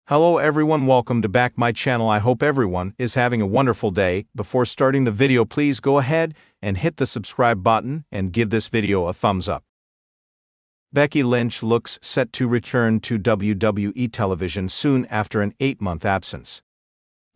Hello everyone, welcome to back my channel. I hope everyone is having a wonderful day. Before starting the video, please go ahead and hit the subscribe button and give this video a thumbs up. Becky Lynch looks set to return to WWE television soon after an 8-month absence.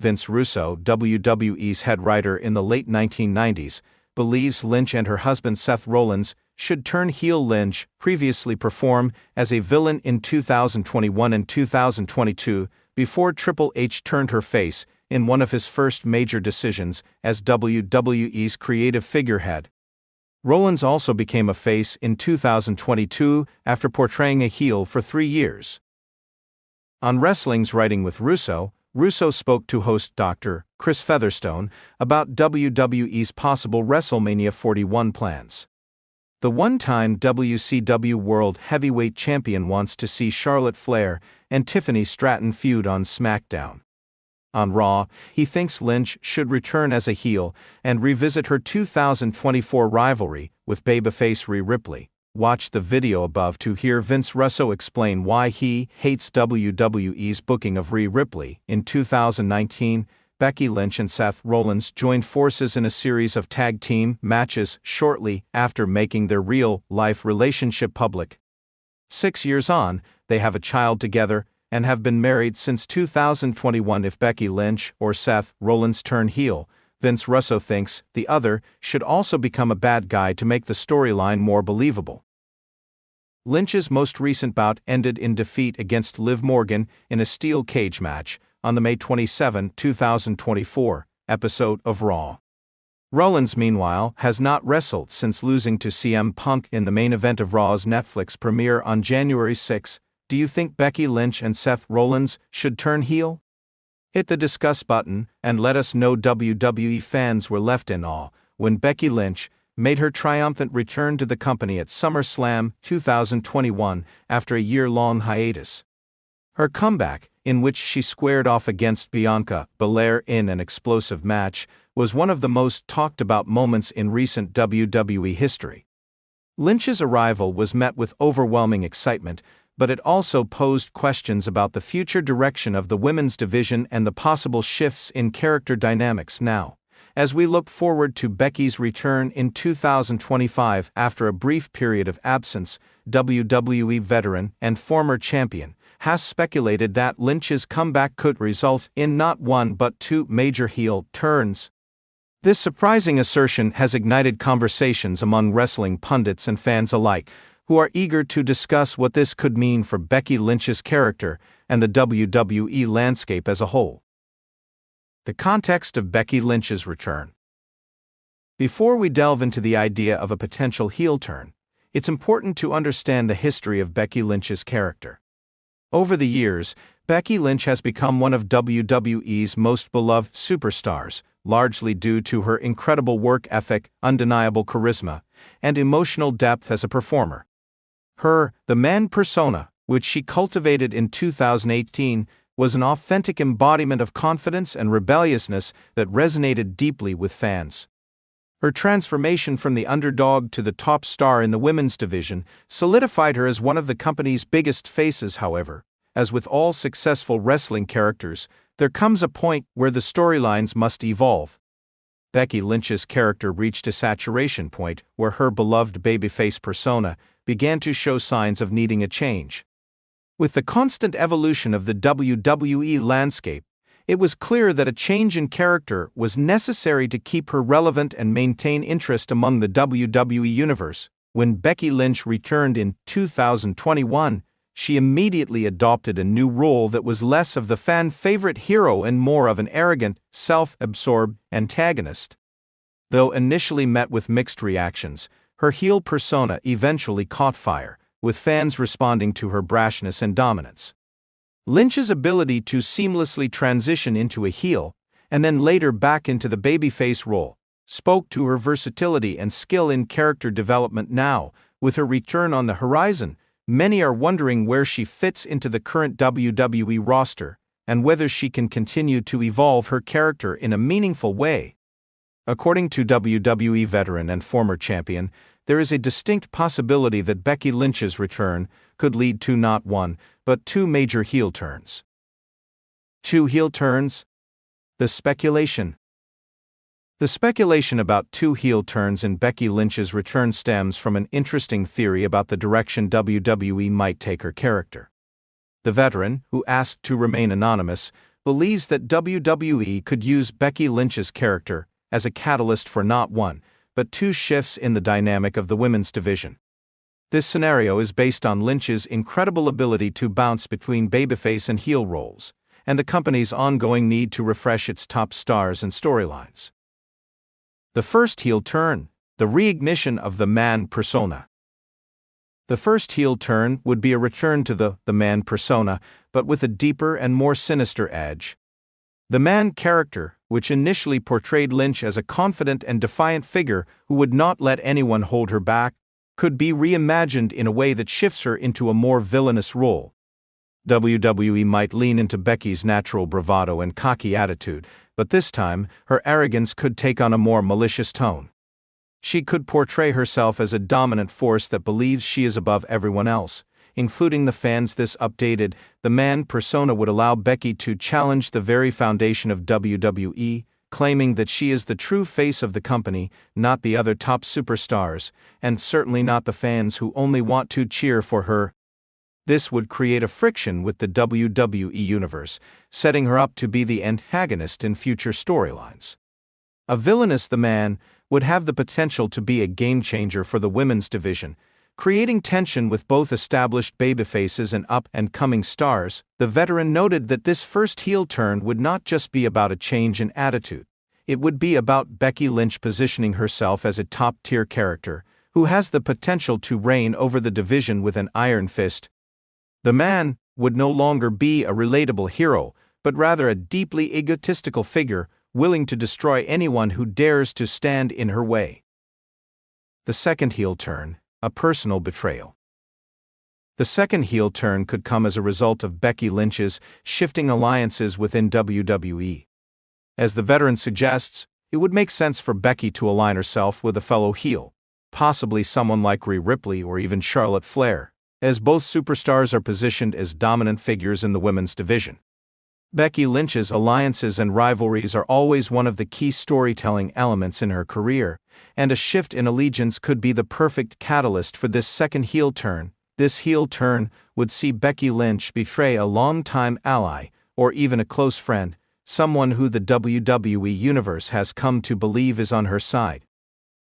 Vince Russo, WWE's head writer in the late 1990s, believes Lynch and her husband Seth Rollins should turn heel. Lynch previously performed as a villain in 2021 and 2022 before Triple H turned her face in one of his first major decisions as WWE's creative figurehead. Rollins also became a face in 2022 after portraying a heel for 3 years. On Wrestling's Writing with Russo, Russo spoke to host Dr. Chris Featherstone about WWE's possible WrestleMania 41 plans. The one-time WCW World Heavyweight Champion wants to see Charlotte Flair and Tiffany Stratton feud on SmackDown. On Raw, he thinks Lynch should return as a heel and revisit her 2024 rivalry with babyface Rhea Ripley. Watch the video above to hear Vince Russo explain why he hates WWE's booking of Rhea Ripley. In 2019, Becky Lynch and Seth Rollins joined forces in a series of tag team matches shortly after making their real-life relationship public. 6 years on, they have a child together and have been married since 2021. If Becky Lynch or Seth Rollins turn heel, Vince Russo thinks the other should also become a bad guy to make the storyline more believable. Lynch's most recent bout ended in defeat against Liv Morgan in a steel cage match on the May 27, 2024, episode of Raw. Rollins, meanwhile, has not wrestled since losing to CM Punk in the main event of Raw's Netflix premiere on January 6. Do you think Becky Lynch and Seth Rollins should turn heel? Hit the discuss button and let us know. WWE fans were left in awe when Becky Lynch made her triumphant return to the company at SummerSlam 2021 after a year-long hiatus. Her comeback, in which she squared off against Bianca Belair in an explosive match, was one of the most talked-about moments in recent WWE history. Lynch's arrival was met with overwhelming excitement, but it also posed questions about the future direction of the women's division and the possible shifts in character dynamics now. As we look forward to Becky's return in 2025 after a brief period of absence, WWE veteran and former champion has speculated that Lynch's comeback could result in not one but 2 major heel turns. This surprising assertion has ignited conversations among wrestling pundits and fans alike, who are eager to discuss what this could mean for Becky Lynch's character and the WWE landscape as a whole. The context of Becky Lynch's return. Before we delve into the idea of a potential heel turn, it's important to understand the history of Becky Lynch's character. Over the years, Becky Lynch has become one of WWE's most beloved superstars, largely due to her incredible work ethic, undeniable charisma, and emotional depth as a performer. The man persona, which she cultivated in 2018, was an authentic embodiment of confidence and rebelliousness that resonated deeply with fans. Her transformation from the underdog to the top star in the women's division solidified her as one of the company's biggest faces. However, as with all successful wrestling characters, there comes a point where the storylines must evolve. Becky Lynch's character reached a saturation point where her beloved babyface persona began to show signs of needing a change. With the constant evolution of the WWE landscape, it was clear that a change in character was necessary to keep her relevant and maintain interest among the WWE universe. When Becky Lynch returned in 2021, she immediately adopted a new role that was less of the fan-favorite hero and more of an arrogant, self-absorbed antagonist. Though initially met with mixed reactions, her heel persona eventually caught fire, with fans responding to her brashness and dominance. Lynch's ability to seamlessly transition into a heel, and then later back into the babyface role, spoke to her versatility and skill in character development. Now, with her return on the horizon, many are wondering where she fits into the current WWE roster, and whether she can continue to evolve her character in a meaningful way. According to WWE veteran and former champion, there is a distinct possibility that Becky Lynch's return could lead to not one, but 2 major heel turns. 2 heel turns. The speculation. The speculation about 2 heel turns in Becky Lynch's return stems from an interesting theory about the direction WWE might take her character. The veteran, who asked to remain anonymous, believes that WWE could use Becky Lynch's character as a catalyst for not one, but 2 shifts in the dynamic of the women's division. This scenario is based on Lynch's incredible ability to bounce between babyface and heel roles, and the company's ongoing need to refresh its top stars and storylines. The first heel turn, the reignition of the man persona. The first heel turn would be a return to the man persona, but with a deeper and more sinister edge. The man character, which initially portrayed Lynch as a confident and defiant figure who would not let anyone hold her back, could be reimagined in a way that shifts her into a more villainous role. WWE might lean into Becky's natural bravado and cocky attitude, but this time, her arrogance could take on a more malicious tone. She could portray herself as a dominant force that believes she is above everyone else, including the fans. This updated, the man persona would allow Becky to challenge the very foundation of WWE, claiming that she is the true face of the company, not the other top superstars, and certainly not the fans who only want to cheer for her. This would create a friction with the WWE universe, setting her up to be the antagonist in future storylines. A villainous The Man would have the potential to be a game-changer for the women's division, creating tension with both established babyfaces and up-and-coming stars. The veteran noted that this first heel turn would not just be about a change in attitude. It would be about Becky Lynch positioning herself as a top-tier character, who has the potential to reign over the division with an iron fist. The Man would no longer be a relatable hero, but rather a deeply egotistical figure, willing to destroy anyone who dares to stand in her way. The second heel turn, a personal betrayal. The second heel turn could come as a result of Becky Lynch's shifting alliances within WWE. As the veteran suggests, it would make sense for Becky to align herself with a fellow heel, possibly someone like Rhea Ripley or even Charlotte Flair, as both superstars are positioned as dominant figures in the women's division. Becky Lynch's alliances and rivalries are always one of the key storytelling elements in her career, and a shift in allegiance could be the perfect catalyst for this second heel turn. This heel turn would see Becky Lynch betray a longtime ally, or even a close friend, someone who the WWE Universe has come to believe is on her side.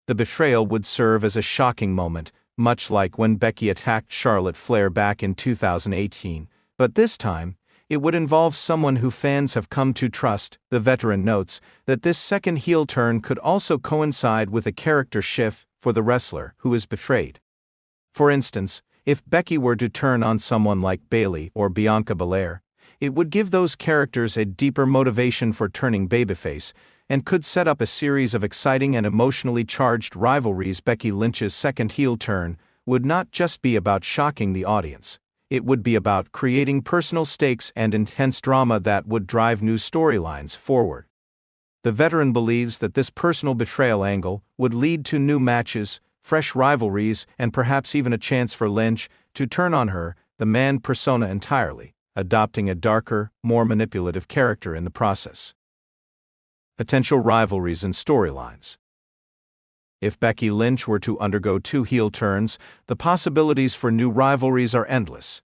The betrayal would serve as a shocking moment, much like when Becky attacked Charlotte Flair back in 2018, but this time, it would involve someone who fans have come to trust. The veteran notes that this second heel turn could also coincide with a character shift for the wrestler who is betrayed. For instance, if Becky were to turn on someone like Bayley or Bianca Belair, it would give those characters a deeper motivation for turning babyface, and could set up a series of exciting and emotionally charged rivalries. Becky Lynch's second heel turn would not just be about shocking the audience. It would be about creating personal stakes and intense drama that would drive new storylines forward. The veteran believes that this personal betrayal angle would lead to new matches, fresh rivalries, and perhaps even a chance for Lynch to turn on her, the man persona entirely, adopting a darker, more manipulative character in the process. Potential rivalries and storylines. If Becky Lynch were to undergo 2 heel turns, the possibilities for new rivalries are endless.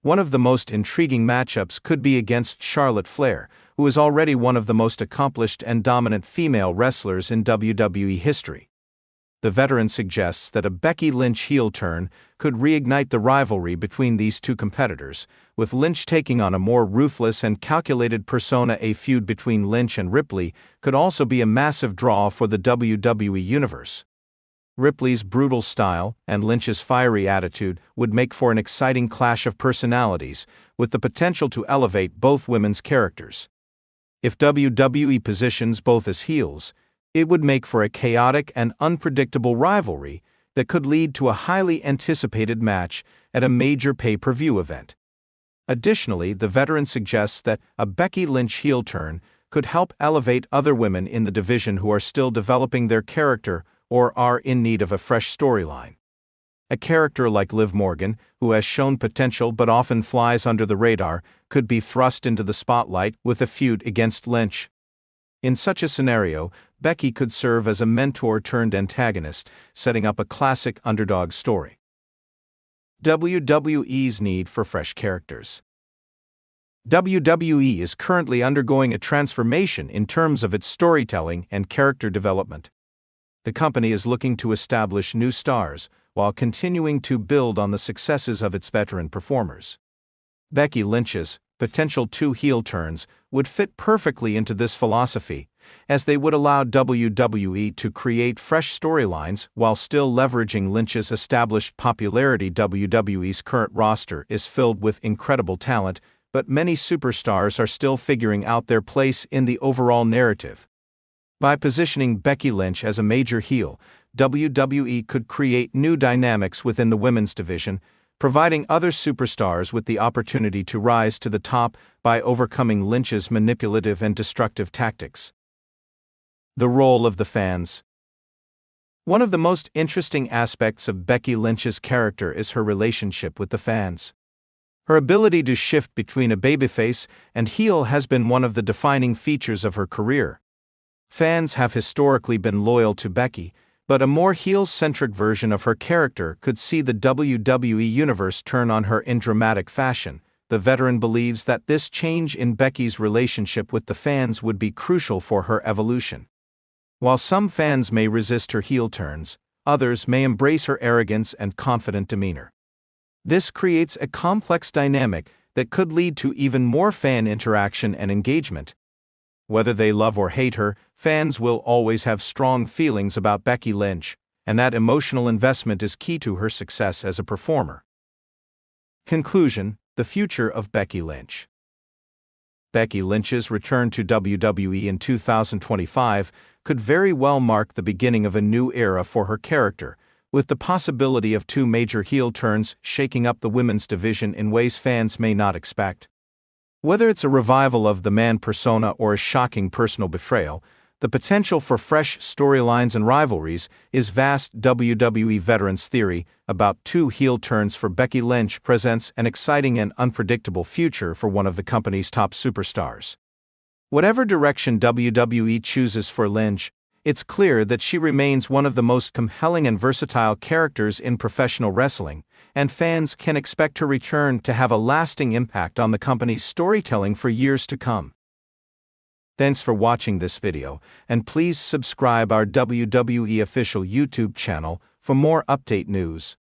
One of the most intriguing matchups could be against Charlotte Flair, who is already one of the most accomplished and dominant female wrestlers in WWE history. The veteran suggests that a Becky Lynch heel turn could reignite the rivalry between these two competitors, with Lynch taking on a more ruthless and calculated persona. A feud between Lynch and Ripley could also be a massive draw for the WWE Universe. Ripley's brutal style and Lynch's fiery attitude would make for an exciting clash of personalities, with the potential to elevate both women's characters. If WWE positions both as heels, it would make for a chaotic and unpredictable rivalry that could lead to a highly anticipated match at a major pay-per-view event. Additionally, the veteran suggests that a Becky Lynch heel turn could help elevate other women in the division who are still developing their character or are in need of a fresh storyline. A character like Liv Morgan, who has shown potential but often flies under the radar, could be thrust into the spotlight with a feud against Lynch. In such a scenario, Becky could serve as a mentor-turned-antagonist, setting up a classic underdog story. WWE's need for fresh characters. WWE is currently undergoing a transformation in terms of its storytelling and character development. The company is looking to establish new stars, while continuing to build on the successes of its veteran performers. Becky Lynch's potential 2 heel turns would fit perfectly into this philosophy, as they would allow WWE to create fresh storylines while still leveraging Lynch's established popularity. WWE's current roster is filled with incredible talent, but many superstars are still figuring out their place in the overall narrative. By positioning Becky Lynch as a major heel, WWE could create new dynamics within the women's division, providing other superstars with the opportunity to rise to the top by overcoming Lynch's manipulative and destructive tactics. The role of the fans. One of the most interesting aspects of Becky Lynch's character is her relationship with the fans. Her ability to shift between a babyface and heel has been one of the defining features of her career. Fans have historically been loyal to Becky, but a more heel-centric version of her character could see the WWE Universe turn on her in dramatic fashion. The veteran believes that this change in Becky's relationship with the fans would be crucial for her evolution. While some fans may resist her heel turns, others may embrace her arrogance and confident demeanor. This creates a complex dynamic that could lead to even more fan interaction and engagement. Whether they love or hate her, fans will always have strong feelings about Becky Lynch, and that emotional investment is key to her success as a performer. Conclusion: the future of Becky Lynch. Becky Lynch's return to WWE in 2025 could very well mark the beginning of a new era for her character, with the possibility of 2 major heel turns shaking up the women's division in ways fans may not expect. Whether it's a revival of the man persona or a shocking personal betrayal, the potential for fresh storylines and rivalries is vast. WWE veterans' theory about 2 heel turns for Becky Lynch presents an exciting and unpredictable future for one of the company's top superstars. Whatever direction WWE chooses for Lynch, it's clear that she remains one of the most compelling and versatile characters in professional wrestling, and fans can expect her return to have a lasting impact on the company's storytelling for years to come. Thanks for watching this video, and please subscribe our WWE official YouTube channel for more update news.